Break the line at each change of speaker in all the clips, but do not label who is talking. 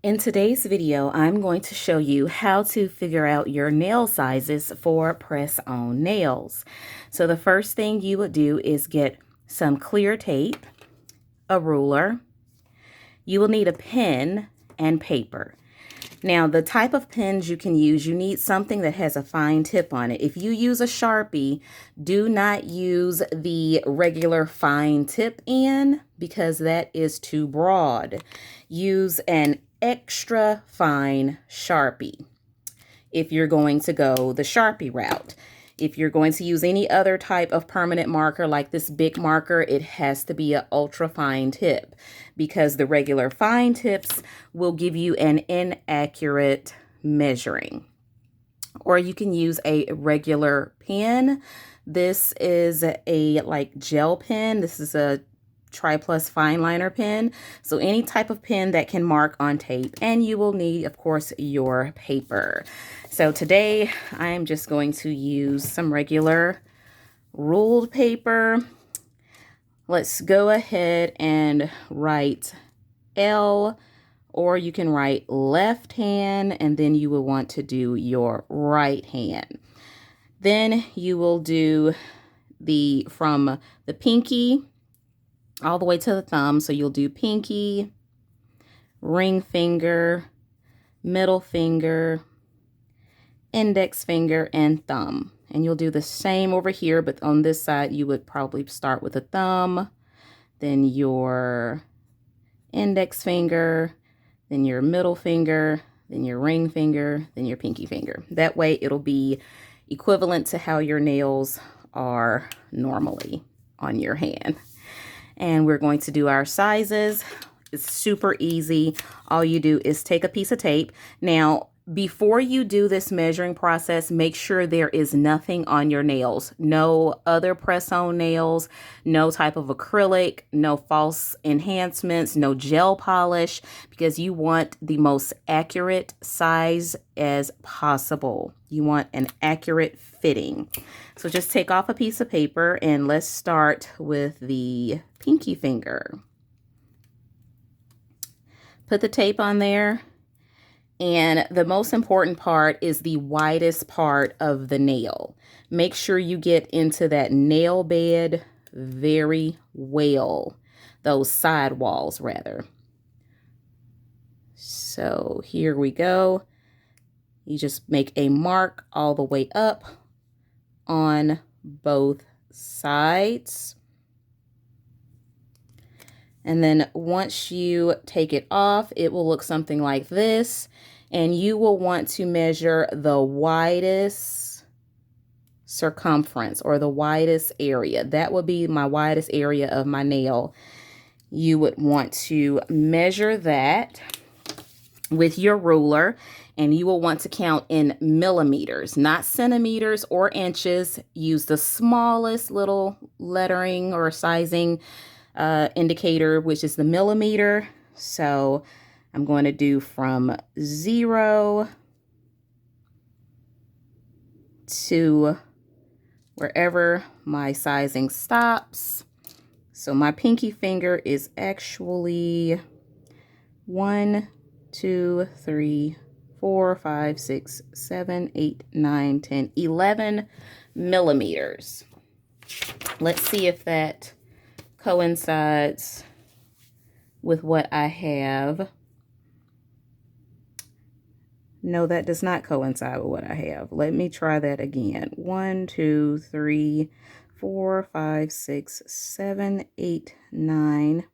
In today's video, I'm going to show you how to figure out your nail sizes for press-on nails. So the first thing you would do is get some clear tape, a ruler. You will need a pen and paper. Now, the type of pens you can use, you need something that has a fine tip on it. If you use a Sharpie, do not use the regular fine tip end because that is too broad. Use an extra fine Sharpie if you're going to go the Sharpie route. If you're going to use any other type of permanent marker like this big marker, it has to be an ultra fine tip because the regular fine tips will give you an inaccurate measuring. Or you can use a regular pen. This is a like gel pen. This is a Tri-Plus fine liner pen. So any type of pen that can mark on tape, and you will need, of course, your paper. So today I am just going to use some regular ruled paper. Let's go ahead and write L, or you can write left hand, and then you will want to do your right hand. Then you will do from the pinky all the way to the thumb. So you'll do pinky, ring finger, middle finger, index finger, and thumb. And you'll do the same over here, but on this side, you would probably start with a thumb, then your index finger, then your middle finger, then your ring finger, then your pinky finger. That way it'll be equivalent to how your nails are normally on your hand. And we're going to do our sizes. It's super easy. All you do is take a piece of tape. Now, before you do this measuring process, make sure there is nothing on your nails. No other press-on nails, no type of acrylic, no false enhancements, no gel polish, because you want the most accurate size as possible. You want an accurate fitting. So just take off a piece of paper and let's start with the pinky finger. Put the tape on there. And the most important part is the widest part of the nail. Make sure you get into that nail bed very well. Those side walls, rather. So here we go. You just make a mark all the way up on both sides. And then once you take it off, it will look something like this. And you will want to measure the widest circumference or the widest area. That would be my widest area of my nail. You would want to measure that with your ruler, and you will want to count in millimeters, not centimeters or inches. Use the smallest little lettering or sizing indicator, which is the millimeter. So I'm going to do from 0 to wherever my sizing stops. So my pinky finger is actually 1, 2, 3, 4, 5, 6, 7, 8, 9, 10, 11 millimeters. Let's see if that coincides with what I have. No, that does not coincide with what I have. Let me try that again. 1, 2, 3, 4, 5, 6, 7, 8, 9,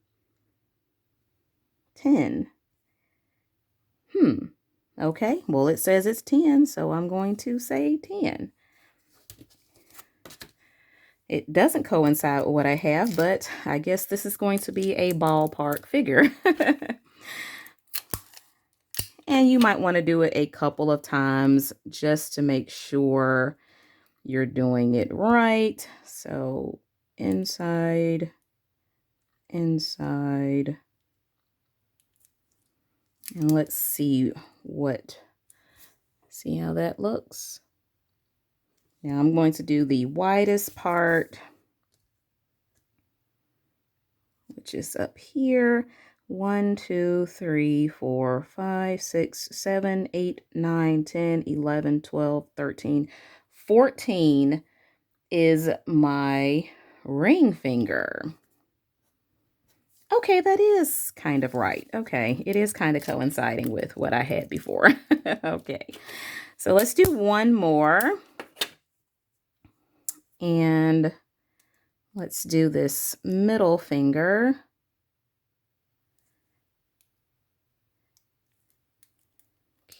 10. Okay, well, it says it's 10, so I'm going to say 10. It doesn't coincide with what I have, but I guess this is going to be a ballpark figure. And you might want to do it a couple of times just to make sure you're doing it right. So inside, inside. And let's see how that looks. Now I'm going to do the widest part, which is up here. 1, 2, 3, 4, 5, 6, 7, 8, 9, 10, 11, 12, 13, 14 is my ring finger. Okay, that is kind of right. Okay, it is kind of coinciding with what I had before. Okay, so let's do one more. And let's do this middle finger.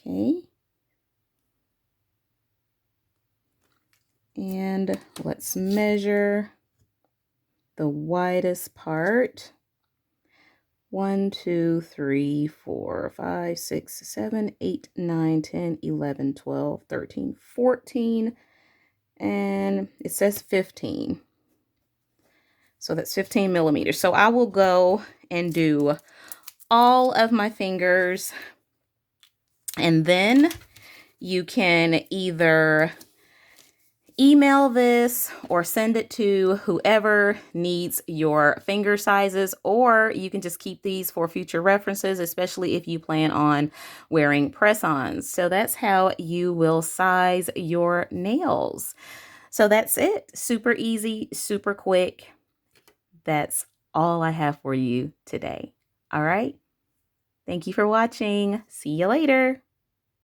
Okay. And let's measure the widest part. 1, 2, 3, 4, 5, 6, 7, 8, 9, 10, 11, 12, 13, 14, and it says 15. So that's 15 millimeters. So I will go and do all of my fingers, and then you can either email this or send it to whoever needs your finger sizes, or you can just keep these for future references, especially if you plan on wearing press-ons. So that's how you will size your nails. So that's it. Super easy, super quick. That's all I have for you today. All right. Thank you for watching. See you later.